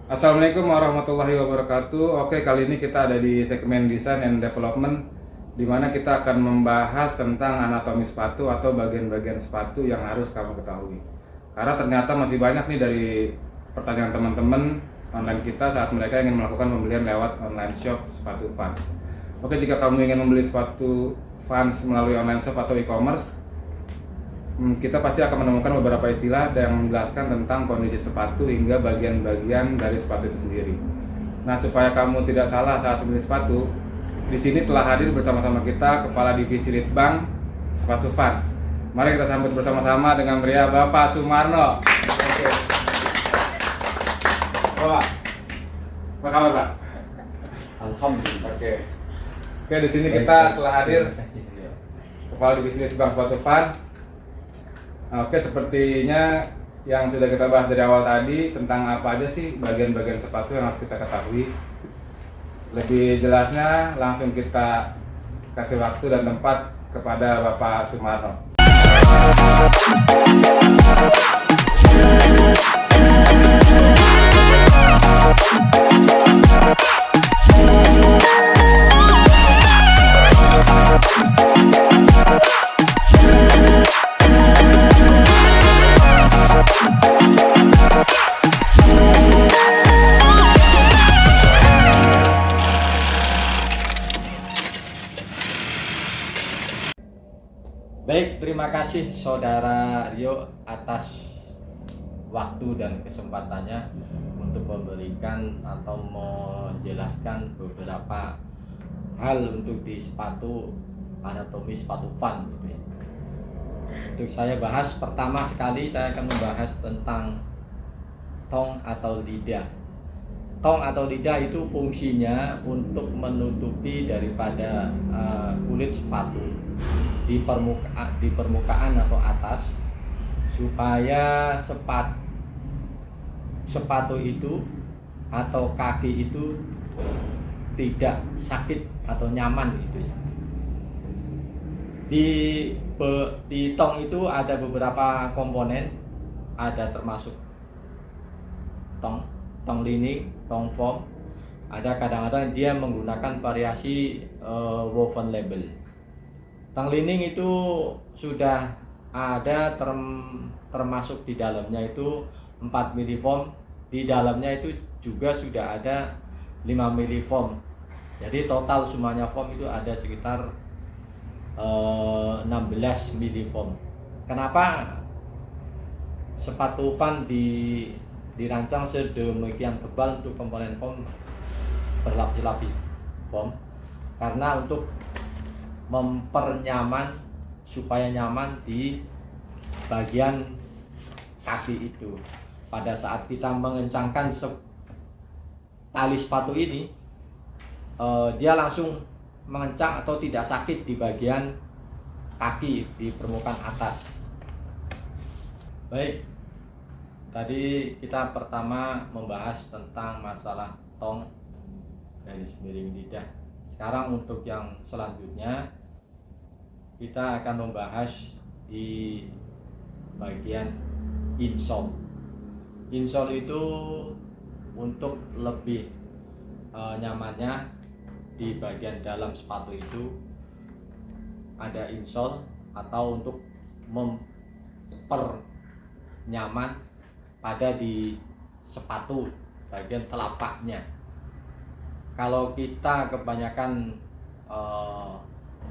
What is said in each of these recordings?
Assalamualaikum warahmatullahi wabarakatuh. Oke, kali ini kita ada di segmen Design and Development, di mana kita akan membahas tentang anatomi sepatu atau bagian-bagian sepatu yang harus kamu ketahui. Karena ternyata masih banyak nih dari pertanyaan teman-teman online kita saat mereka ingin melakukan pembelian lewat online shop sepatu Vans. Oke, jika kamu ingin membeli sepatu Vans melalui online shop atau e-commerce, kita pasti akan menemukan beberapa istilah yang menjelaskan tentang kondisi sepatu hingga bagian-bagian dari sepatu itu sendiri. Nah, supaya kamu tidak salah saat membeli sepatu, di sini telah hadir bersama-sama kita Kepala Divisi Litbang Sepatu Vans. Mari kita sambut bersama-sama dengan meriah Bapak Sumarno. Oke. Bapak, apa kabar, Pak? Alhamdulillah. Oke, di sini kita telah hadir Kepala Divisi Litbang Sepatu Vans. Oke, sepertinya yang sudah kita bahas dari awal tadi tentang apa aja sih bagian-bagian sepatu yang harus kita ketahui. Lebih jelasnya langsung kita kasih waktu dan tempat kepada Bapak Sumarno. Baik, terima kasih Saudara Rio atas waktu dan kesempatannya untuk memberikan atau menjelaskan beberapa hal untuk di sepatu anatomi sepatu Vans gitu ya. Untuk saya bahas pertama sekali saya akan membahas tentang tong atau lidah. Tong atau lidah itu fungsinya untuk menutupi daripada kulit sepatu di permukaan atau atas, supaya sepatu itu atau kaki itu tidak sakit atau nyaman gitu ya. Di tong itu ada beberapa komponen, ada termasuk tong lining, tong foam. Ada kadang-kadang dia menggunakan variasi woven label. Tong lining itu sudah ada termasuk di dalamnya itu 4 mili foam. Di dalamnya itu juga sudah ada 5 mili foam. Jadi total semuanya foam itu ada sekitar 16 mili foam. Kenapa sepatu Vans dirancang sedemikian tebal untuk komponen foam berlapis-lapis foam? Karena untuk mempernyaman, supaya nyaman di bagian kaki itu. Pada saat kita mengencangkan tali sepatu ini, dia langsung mengencang atau tidak sakit di bagian kaki, di permukaan atas. Baik, tadi kita pertama membahas tentang masalah tong garis miring lidah. Sekarang untuk yang selanjutnya kita akan membahas di bagian insole. Insole itu untuk lebih nyamannya di bagian dalam sepatu itu ada insole, atau untuk memper-nyaman pada di sepatu bagian telapaknya. Kalau kita kebanyakan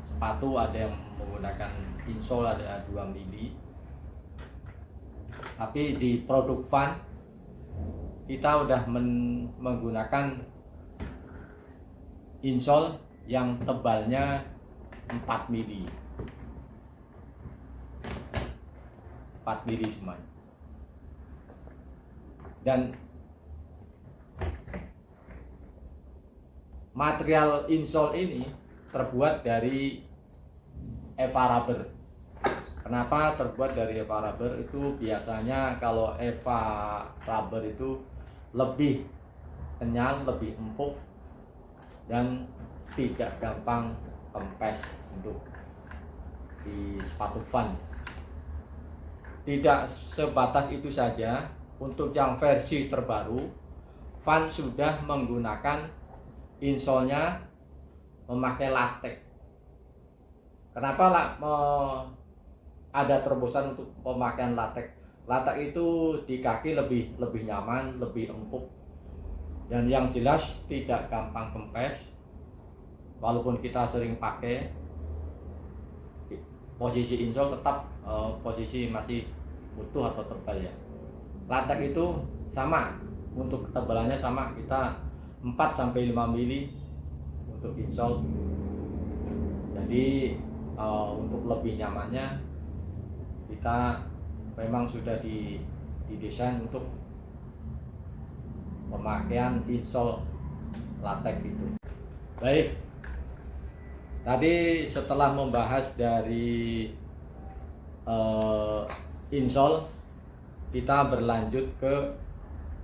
sepatu ada yang menggunakan insole ada 2 mili, tapi di produk Vans kita udah menggunakan insole yang tebalnya 4 mili. 4 mili semuanya. Dan material insole ini terbuat dari EVA rubber. Kenapa terbuat dari EVA rubber? Itu biasanya kalau EVA rubber itu lebih kenyal, lebih empuk, dan tidak gampang kempes untuk di sepatu Vans. Tidak sebatas itu saja, untuk yang versi terbaru van sudah menggunakan insole-nya memakai latex. Kenapa ada terobosan untuk pemakaian latex? Latex itu di kaki lebih nyaman, lebih empuk, dan yang jelas tidak gampang kempes. Walaupun kita sering pakai, posisi insole tetap posisi masih utuh atau tebal ya. Latex itu sama, untuk ketebalannya sama, kita 4-5 mili untuk insole. Jadi untuk lebih nyamannya kita memang sudah didesain untuk pemakaian insole latex itu. Baik, tadi setelah membahas dari insole, kita berlanjut ke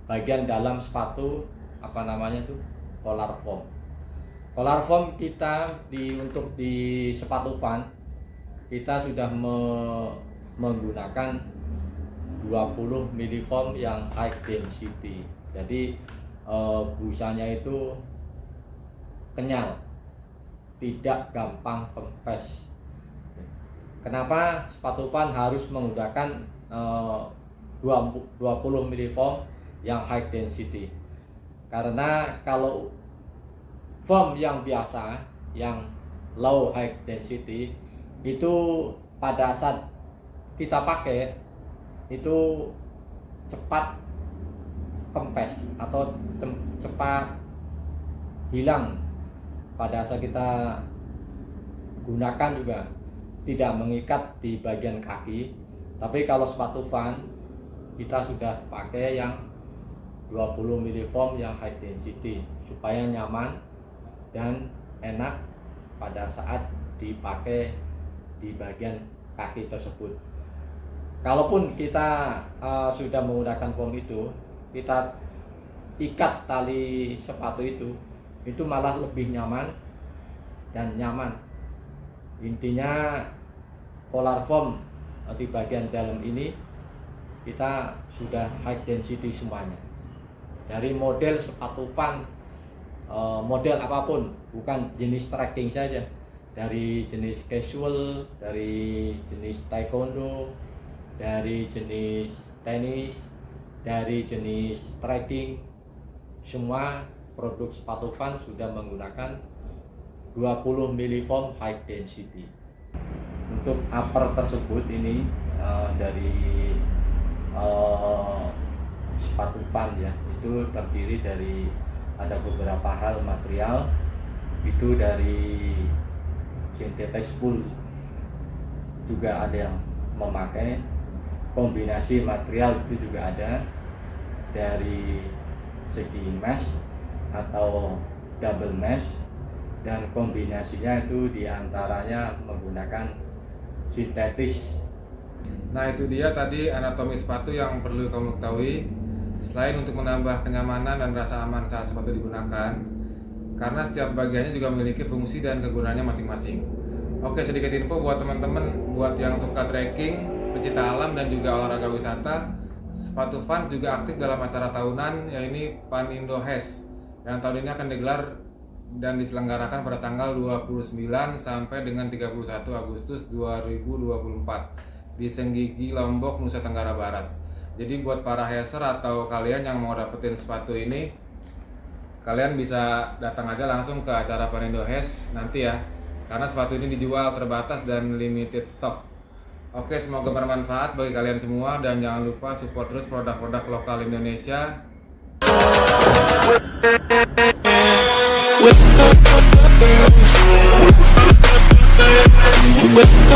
bagian dalam sepatu, apa namanya tuh, collar foam. Collar foam kita untuk di sepatu van kita sudah menggunakan 20 mili foam yang high density. Jadi busanya itu kenyal, tidak gampang kempes. Kenapa sepatu van harus menggunakan 20 mili foam yang high density? Karena kalau foam yang biasa, yang low high density, itu pada saat kita pakai itu cepat kempes atau cepat hilang. Pada saat kita gunakan juga tidak mengikat di bagian kaki. Tapi kalau sepatu van kita sudah pakai yang 20 mili foam yang high density supaya nyaman dan enak pada saat dipakai di bagian kaki tersebut. Kalaupun kita sudah menggunakan foam itu, kita ikat tali sepatu itu malah lebih nyaman dan nyaman. Intinya collar foam di bagian dalam ini kita sudah high density semuanya. Dari model sepatu van, model apapun, bukan jenis trekking saja, dari jenis casual, dari jenis taekwondo, dari jenis tenis, dari jenis trekking, semua produk sepatu van sudah menggunakan 20 mili foam high density. Untuk upper tersebut ini dari sepatu van ya, itu terdiri dari ada beberapa hal material, itu dari synthetic wool juga ada yang memakai, kombinasi material itu juga ada, dari segi mesh atau double mesh, dan kombinasinya itu diantaranya menggunakan sintetis. Nah, itu dia tadi anatomi sepatu yang perlu kamu ketahui. Selain untuk menambah kenyamanan dan rasa aman saat sepatu digunakan, karena setiap bagiannya juga memiliki fungsi dan kegunaannya masing-masing. Oke, sedikit info buat teman-teman, buat yang suka trekking, pecinta alam dan juga olahraga wisata, sepatu van juga aktif dalam acara tahunan, yaitu Panindo Hes, yang tahun ini akan digelar dan diselenggarakan pada tanggal 29 sampai dengan 31 Agustus 2024 di Senggigi, Lombok, Nusa Tenggara Barat. Jadi buat para haser atau kalian yang mau dapetin sepatu ini, kalian bisa datang aja langsung ke acara Panindo Hes nanti ya, karena sepatu ini dijual terbatas dan limited stock. Oke, semoga bermanfaat bagi kalian semua, dan jangan lupa support terus produk-produk lokal Indonesia. With